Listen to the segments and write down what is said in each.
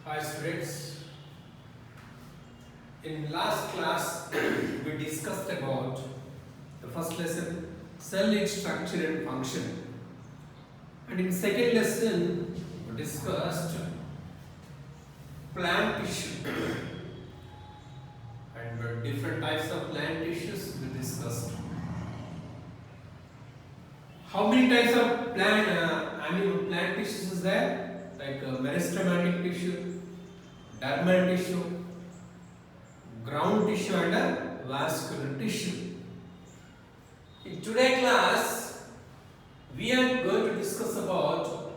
Hi students, in last class we discussed about the first lesson cell its structure and function, and in second lesson we discussed plant tissue and different types of plant tissues we discussed. How many types of plant tissues is there? Like meristematic tissue, dermal tissue, ground tissue and vascular tissue. In today's class, we are going to discuss about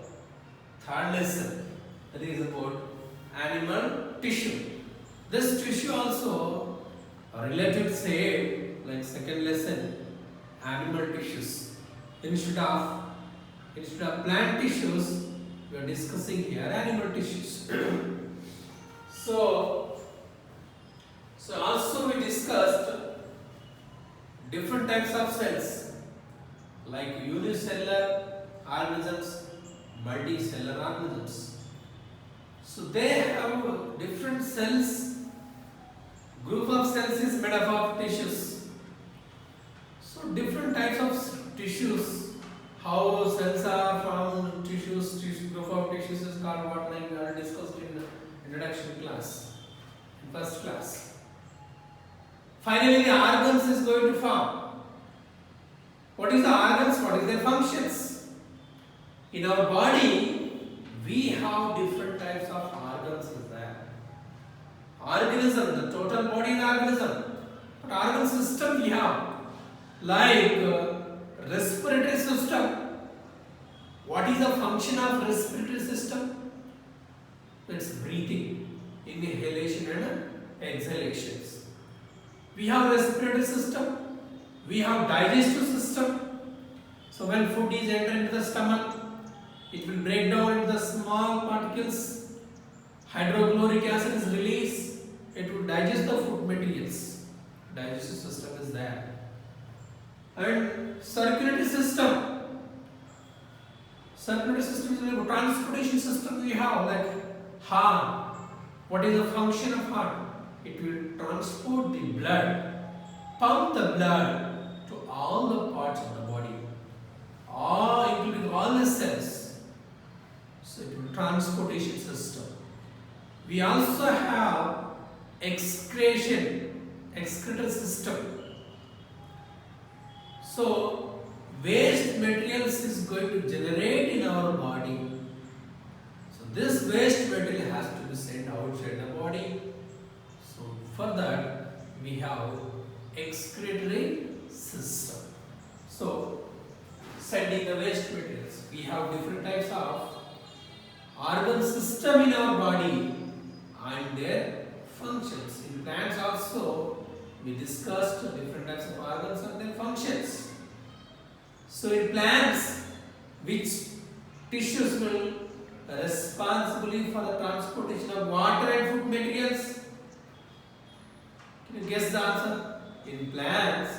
third lesson, that is about animal tissue. This tissue also related same like second lesson, animal tissues. Instead of plant tissues, we are discussing here animal tissues. So also we discussed different types of cells like unicellular organisms, multicellular organisms. So they have different cells. Group of cells is made up of tissues. So different types of tissues. How cells are formed, group of tissues is called what, like we already discussed in the introduction class, in first class. Finally, the organs is going to form. What is the organs? What is their functions? In our body, we have different types of organs is there. Organism, the total body is organism. But organ system we have, like respiratory system. What is the function of respiratory system? It's breathing, inhalation and exhalations. We have respiratory system. We have digestive system. So when food is entered into the stomach, it will break down into the small particles. Hydrochloric acid is released. It will digest the food materials. Digestive system is there. And circulatory system. Circulatory system is like a transportation system we have, like heart. What is the function of heart? It will transport the blood, pump the blood to all the parts of the body, all including all the cells. So it will transportation system. We also have excretion, excretory system. So waste materials is going to generate in our body. So this waste material has to be sent outside the body. So for that we have excretory system. So sending the waste materials. We have different types of organ system in our body and their functions. In plants also we discussed different types of organs and their functions. So in plants, which tissues will responsibly for the transportation of water and food materials? Can you guess the answer? In plants,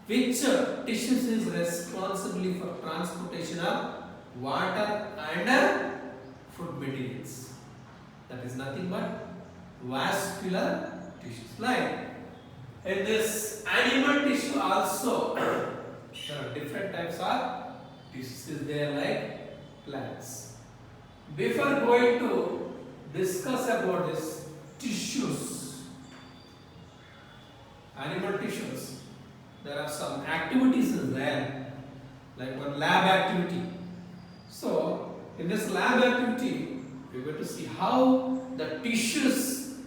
which tissues is responsibly for transportation of water and food materials? That is nothing but vascular tissues. Like in this animal tissue also, there are different types of tissues there like plants. Before going to discuss about this tissues, animal tissues, there are some activities in there, like one lab activity. So in this lab activity, we are going to see how the tissues,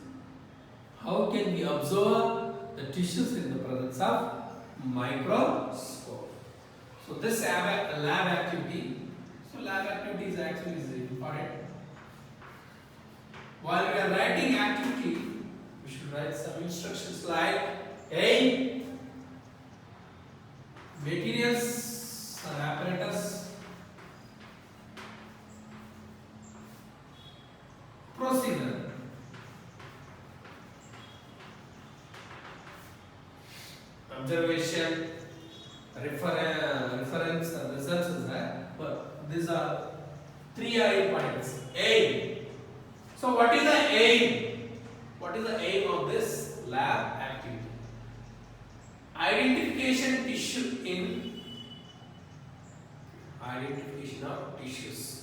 how can we observe the tissues in the presence of microscope. So this lab activity, is actually important. While we are writing activity, we should write some instructions like A. Materials or apparatus. Procedure. Observation, reference and results is there. But these are three important. A. So what is the aim? What is the aim of this lab activity? Identification tissue in identification of tissues.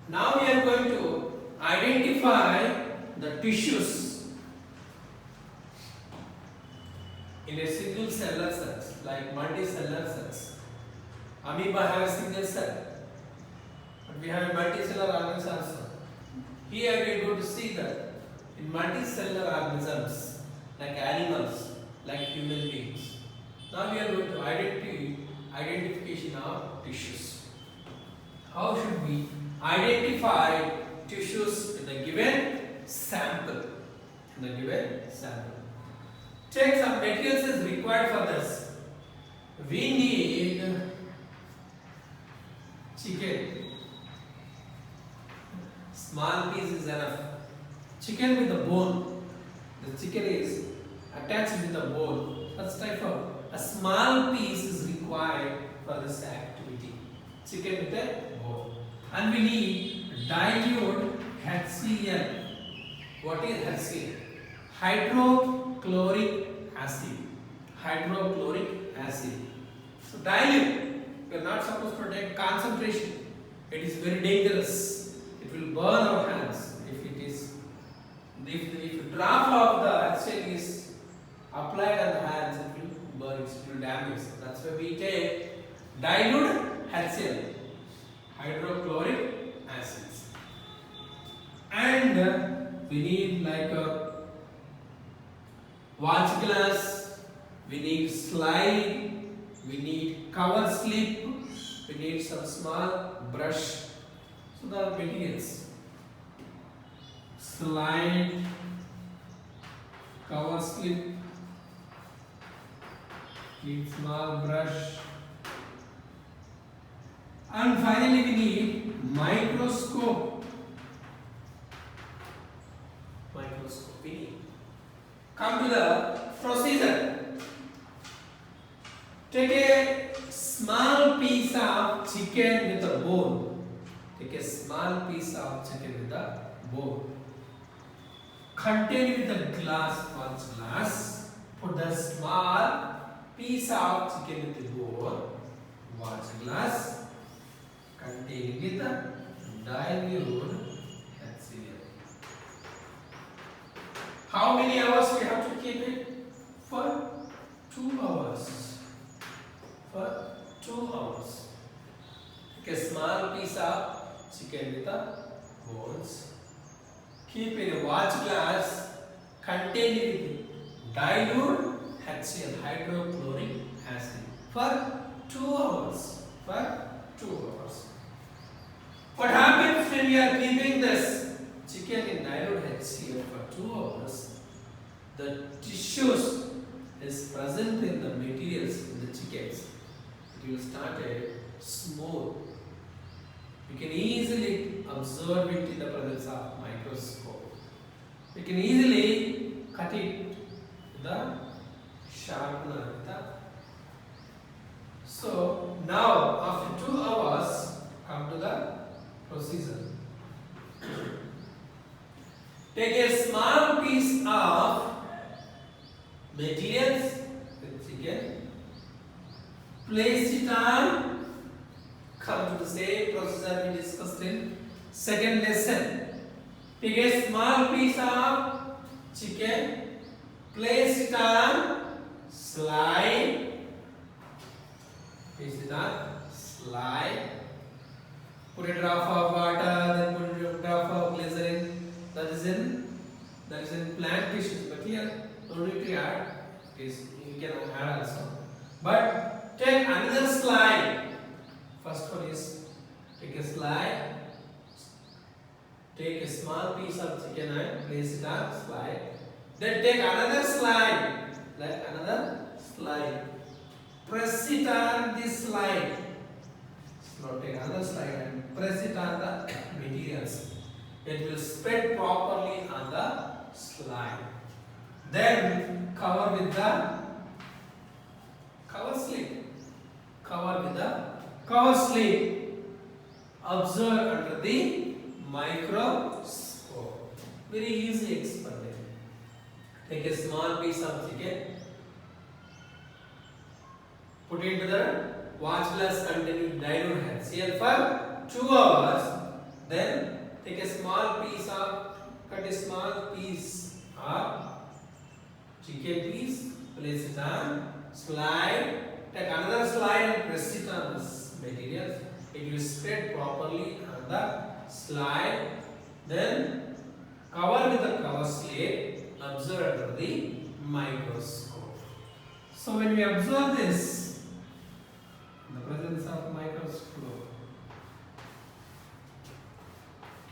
Now we are going to identify the tissues in a single cellular cells like multicellular cells. Amoeba have a single cell, but we have a multicellular organisms also. Here we are going to see that in multicellular organisms like animals, like human beings. Now we are going to identification of tissues. How should we identify tissues in the given sample? In the given sample. Check some materials is required for this. We need chicken. Small piece is enough. Chicken with the bone. The chicken is attached with the bone. Such type of a small piece is required for this activity. Chicken with a bone. And we need dilute HCl. What is HCl? Hydrochloric acid. Hydrochloric acid. So dilute. We are not supposed to take concentration. It is very dangerous. It will burn our hands if it is. If a drop of the HCl is applied on the hands, it will burn. It will damage. So that's why we take dilute HCl. Hydrochloric acids. And we need like a watch glass, we need slide, we need cover slip, we need some small brush. So the materials: slide, cover slip, need small brush. And finally we need microscope. Microscope we need. Come to the procedure. Take a small piece of chicken with a bone. Take a small piece of chicken with a bone. Contain with a glass, watch glass. Put the small piece of chicken with a bone. Watch glass. Containing with a dilute HCl. How many hours we have to keep it? For 2 hours. For 2 hours. Take a small piece of chicken with the bones. Keep in a watch glass containing with dilute HCl, hydrochloric acid, for 2 hours. For 2 hours. What happens when we are keeping this chicken in dilute HCl for 2 hours? The tissues is present in the materials in the chickens. It will start a smooth. You can easily observe it in the presence of microscope. We can easily cut it with the sharpener. So now after 2 hours, come to the procedure. Take a small piece of materials with chicken, place it on, come to the same procedure we discussed in second lesson. Take a small piece of chicken, place it on slide, place it on slide, put a drop of water, then put a drop of glycerin. That is in plant tissues, but here no need to add. You can add also. But take another slide. First one is take a slide. Take a small piece of chicken and place it on slide. Then take another slide, like another slide. Press it on this slide. Now take another slide and press it on the materials. It will spread properly on the slide. Then cover with the cover slip. Cover with the cover slip. Observe under the microscope. Very easy experiment. Take a small piece of chicken. Put into the watch glass containing dilute HCl for 2 hours. Then take a small piece of, cut a small piece of chicken piece, place it on slide. Take another slide and press it on this material. It will spread properly on the slide. Then cover with the cover slip. Observe under the microscope. So when we observe this, in the presence of microscope,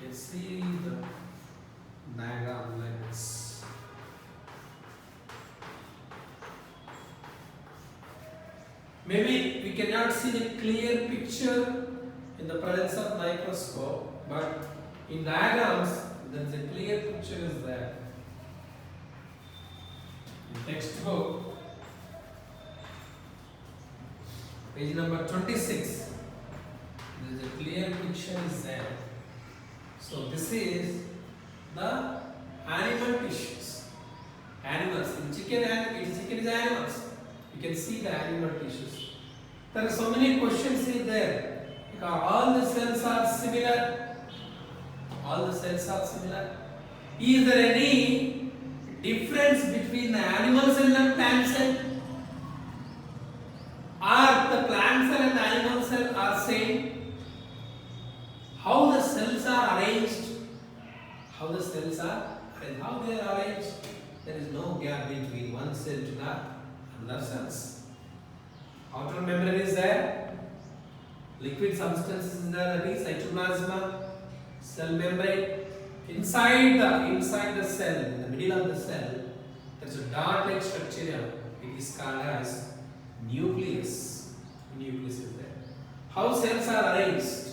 you can see the diagram like this. Maybe we cannot see the clear picture in the presence of microscope, but in diagrams there is a clear picture is there. In textbook, page number 26, there is a clear picture is there. So this is the animal tissues. Animals. In chicken is animals. You can see the animal tissues. There are so many questions in there. Because all the cells are similar. All the cells are similar. Is there any difference between the animal cell and plant cell? Are the plant cell and the animal cell are same? How the cells are arranged? How the cells are arranged? How they are arranged? There is no gap between one cell to the another cells. Outer membrane is there. Liquid substance is there. That is cytoplasma, cell membrane. Inside the cell, in the middle of the cell, there is a dot-like structure. It is called as nucleus. Nucleus is there. How cells are arranged?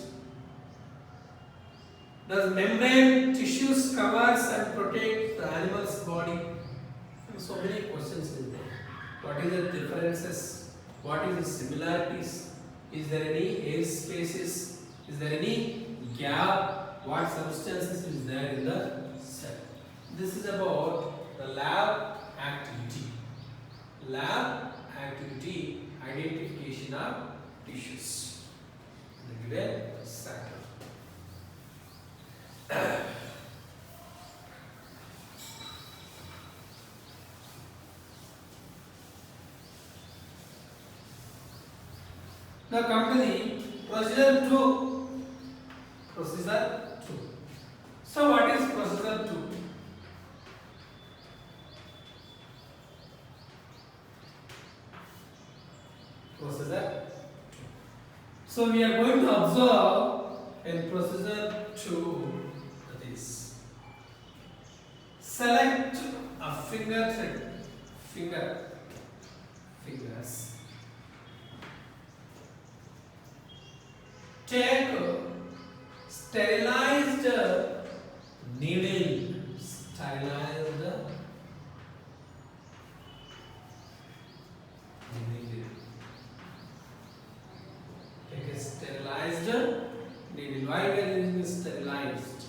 Does membrane tissues covers and protect the animal's body? There are so many questions in there. What is the differences? What is the similarities? Is there any air spaces? Is there any gap? What substances is there in the cell? This is about the lab activity. Lab activity, identification of tissues. The given sector. Now come to the procedure 2. Procedure 2. So what is procedure 2? Procedure 2. So we are going to observe in procedure 2, that is, select a finger thread, fingers. Take sterilized needle, Take a sterilized needle. Why we are using sterilized?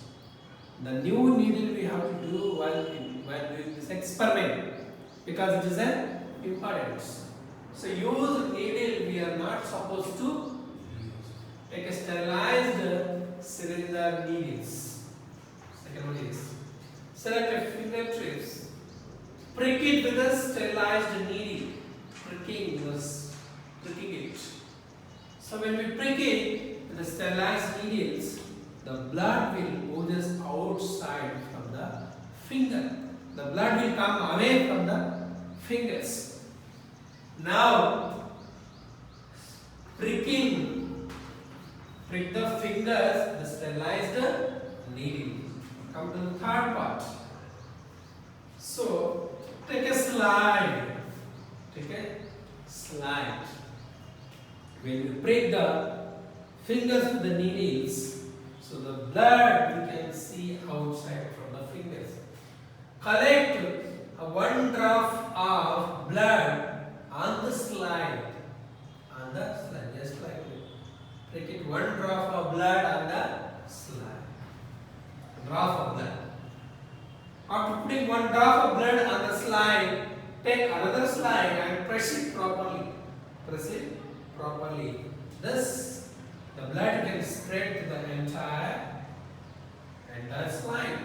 The new needle we have to do while doing this experiment, because it is an importance. So use needle we are not supposed to use. Take a sterilized cylinder needles. Second one is select a fingertips. Prick it with a sterilized needle. Pricking it. So when we prick it with the sterilized needles, the blood will oozes outside from the finger. The blood will come away from the fingers. Now, prick the fingers, the sterilized needle. Come to the third part. So, take a slide. When you prick the fingers with the needles. So the blood you can see outside from the fingers. Collect one drop of blood on the slide. On the slide, just like that. Take it one drop of blood on the slide. Drop of blood. After putting one drop of blood on the slide, take another slide and press it properly. Press it properly. Thus, the blood can spread to the entire slide.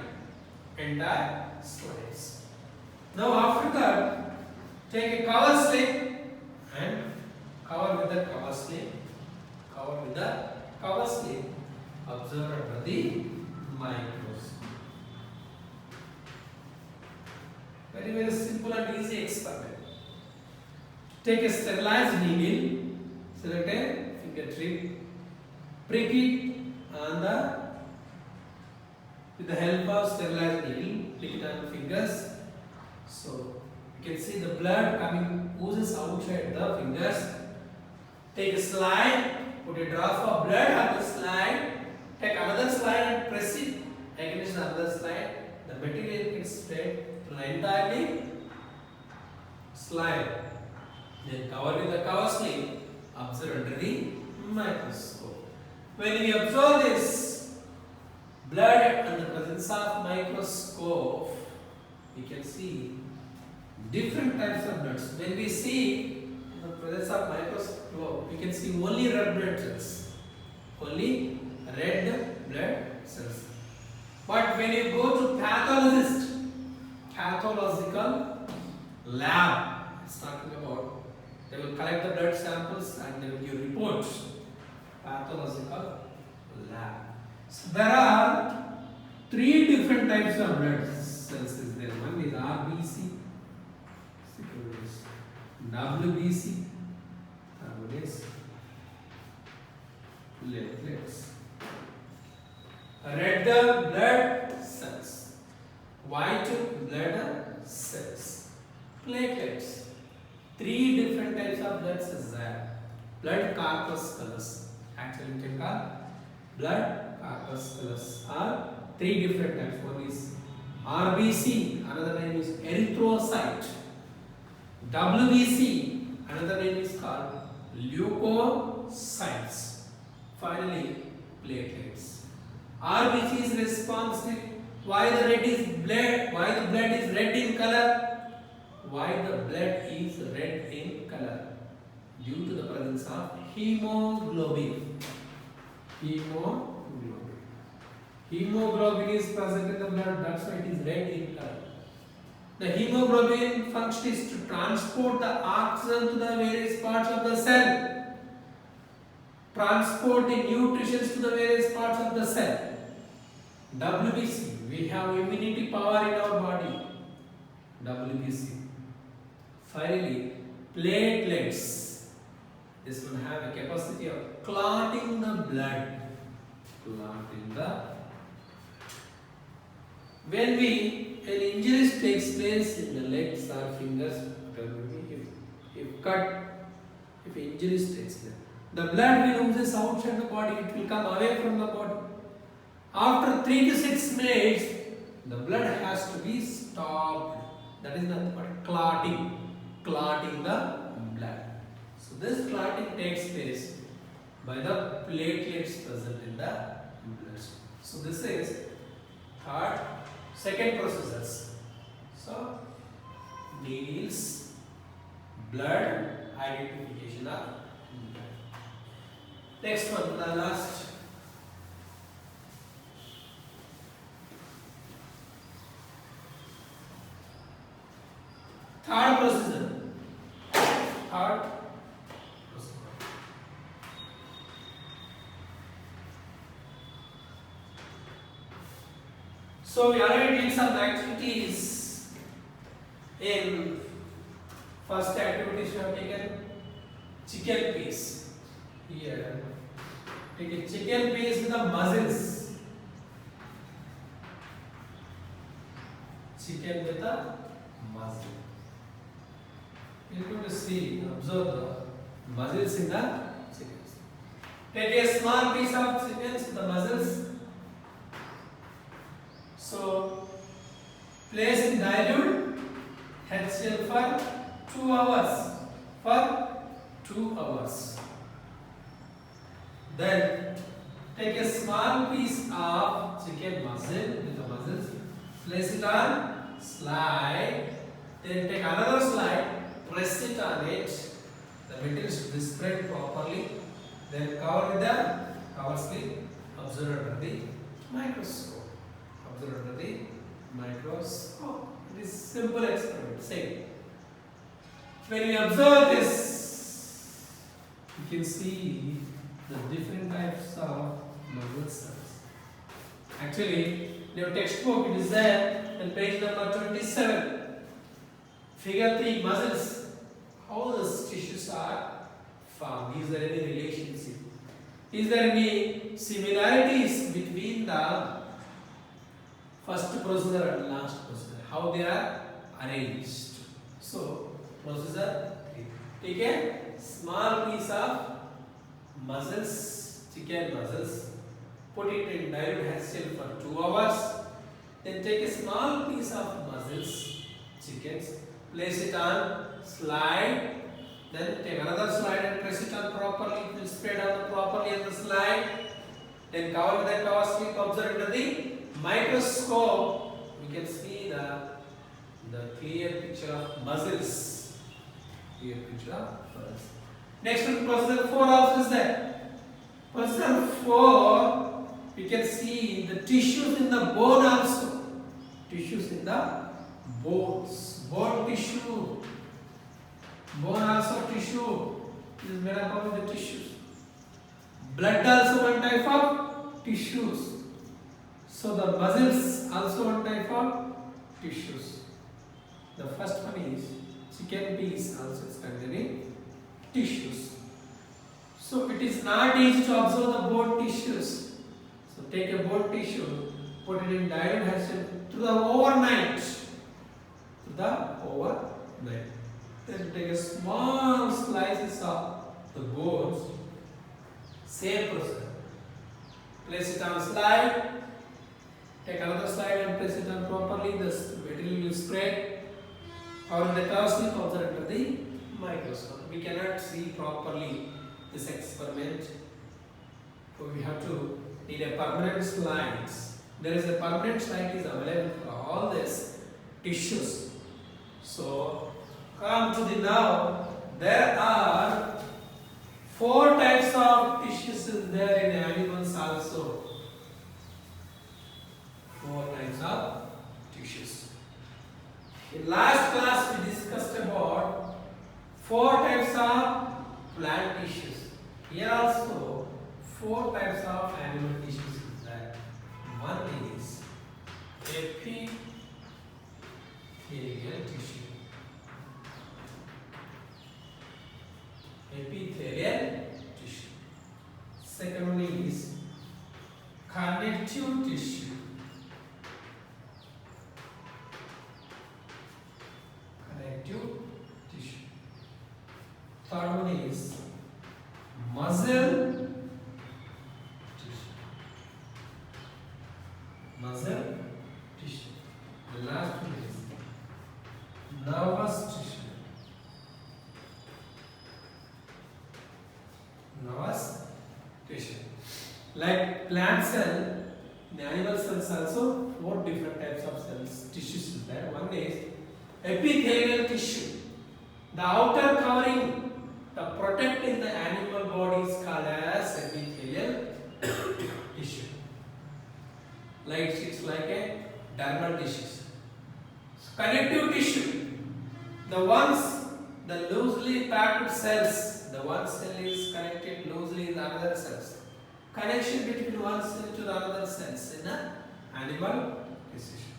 Entire slides. Now after that, take a cover slip and cover with the cover slip. Cover with the cover slip. Observe under the microscope. Very, very simple and easy experiment. Take a sterilized needle, select a finger tip, prick it on with the help of sterilized needle, prick it on the fingers. So you can see the blood oozes outside the fingers. Take a slide, put a drop of blood on the slide, take another slide and press it against another slide. The material gets spread entirely slide. Then cover with the cover slip. Observe under the microscope. When we observe this blood under the presence of microscope, we can see different types of bloods. When we see in the presence of microscope, we can see only red blood cells. Only red blood cells. But when you go to pathological lab, it's talking about, they will collect the blood samples and they will give reports. Pathological lab. So there are three different types of blood cells. One is RBC, second is WBC, third is platelets. Red blood cells, white blood cells, platelets. Three different types of blood cells there. Blood corpuscles. Actually, we can call blood corpuscles are three different types. One is RBC, another name is erythrocyte. WBC, another name is called leukocytes. Finally, platelets. RBC is responsible why the blood is red in color. Why the blood is red in color? Due to the presence of hemoglobin. Hemoglobin is present in the blood, that's why it is red in color. The hemoglobin function is to transport the oxygen to the various parts of the cell. Transport the nutrition to the various parts of the cell. WBC, we have immunity power in our body. WBC. Finally, platelets. This will have a capacity of clotting the blood. When an injury takes place in the legs or fingers, if injury takes place, the blood will oozes outside the body, it will come away from the body. After 3 to 6 minutes, the blood has to be stopped. That is nothing but clotting the blood. So this clotting takes place by the platelets present in the blood. So this is second procedures. So needles, blood, identification of blood. Next one, the last. Third procedure. So we already did some activities. In first activities we have taken chicken piece. Here, take a chicken piece with the muscles. Chicken with the muscle. You are going to see, observe the muscles in the chicken. Take a small piece of sequence, the muscles. So place in dilute HCl for 2 hours. For 2 hours. Then take a small piece of chicken muscle with the muscles. Place it on slide. Then take another slide. Press it on it. The material should be spread properly. Then cover with the cover slip. Observe under the microscope. Observe under the microscope. It is simple experiment. Same. When you observe this, you can see the different types of muscle cells. Actually, in your textbook it is there in page number 27. Figure 3 muscles. How the tissues are formed? Is there any relationship? Is there any similarities between the first procedure and last procedure? How they are arranged? So, procedure 3. Take a small piece of muscles, chicken muscles, put it in dilute HCl for 2 hours. Then take a small piece of muscles, chickens, place it on slide. Then take another slide and press it on properly. It will spread out properly on the slide. Then cover with the cover slip. Observe under the microscope. We can see the clear picture of muscles. Clear picture of muscles. Next one, procedure 4 also is there. Procedure 4, we can see the tissues in the bone also. Tissues in the bones. Bone tissue. Bone also tissue. This is made up of the tissues. Blood also one type of tissues. So the muscles also one type of tissues. The first one is chicken piece also is containing tissues. So it is not easy to observe the bone tissues. So take a bone tissue, put it in dilute HCl to the overnight. Then take a small slices of the bones. Same process. Place it on slide. Take another slide and place it on properly. The material will spread. Or in the cover slip, observe under the microscope. We cannot see properly this experiment. So we have to need a permanent slide. There is a permanent slide is available for all these tissues. So come to the now. There are 4 types of tissues is there in animals also. 4 types of tissues. In last class we discussed about 4 types of plant tissues. Here also 4 types of animal tissues is there. One is epithelial tissue. Epithelial tissue. Second one is connective tissue. Connective tissue. Third one is muscle tissue. Muscle tissue. The last one is nervous tissue. Nervous tissue. Like plant cell, in animal cells also 4 different types of cells, tissues is there. One is epithelial tissue. The outer covering, the protecting the animal body is called as epithelial tissue. Like it's like a dermal tissues. Connective tissue, the ones, the loosely packed cells. The one cell is connected loosely with another cells. Connection between one cell to the other cells in an animal tissue.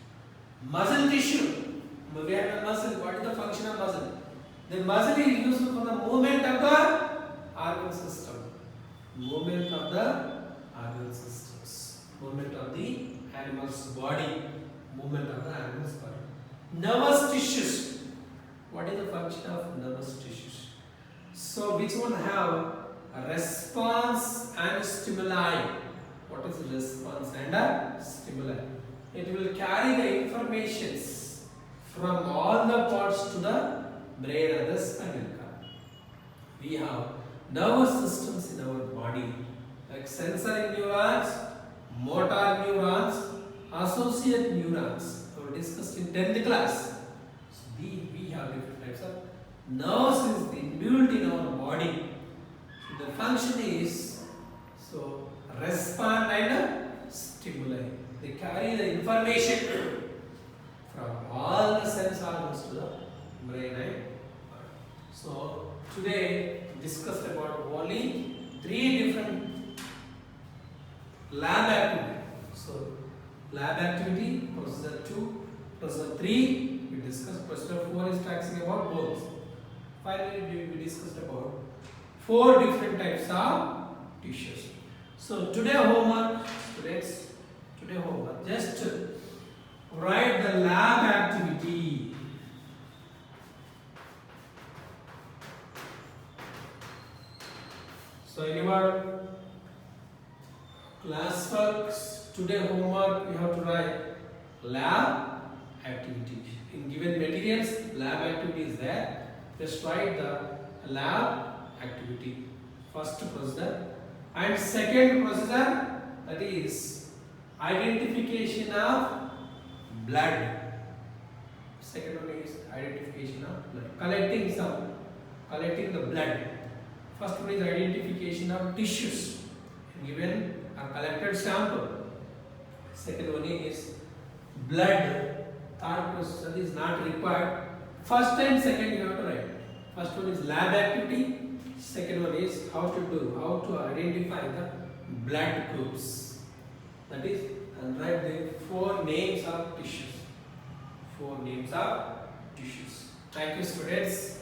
Muscle tissue. We have a muscle. What is the function of muscle? The muscle is used for the movement of the organ system. Movement of the organ systems. Movement of the animal's body. Movement of the animal's body. Nervous tissues. What is the function of nervous tissues? So which one have a response and stimuli. What is response and a stimuli? It will carry the informations from all the parts to the brain and the spinal cord. We have nervous systems in our body like sensory neurons, motor neurons, associate neurons. We discussed in 10th class. So we have different types of nerves is inbuilt in our body. So the function is so respond and stimuli. They carry the information from all the sense organs to the brain and body. So today we discussed about only 3 different lab activity. So lab activity, procedure 2, procedure 3 we discussed, procedure 4 is talking about bones. Finally we discussed about 4 different types of tissues. So today homework, students, just write the lab activity. So in your class works, today homework you have to write lab activity. In given materials, lab activity is there. Just write the lab activity. First procedure and second procedure, that is identification of blood. Second one is identification of blood. Collecting the blood. First one is identification of tissues. Given a collected sample. Second one is blood. Third procedure is not required. First and second you have to write. First one is lab activity. Second one is how to identify the blood groups. That is, and write the 4 names of tissues. 4 names of tissues. Thank you, students.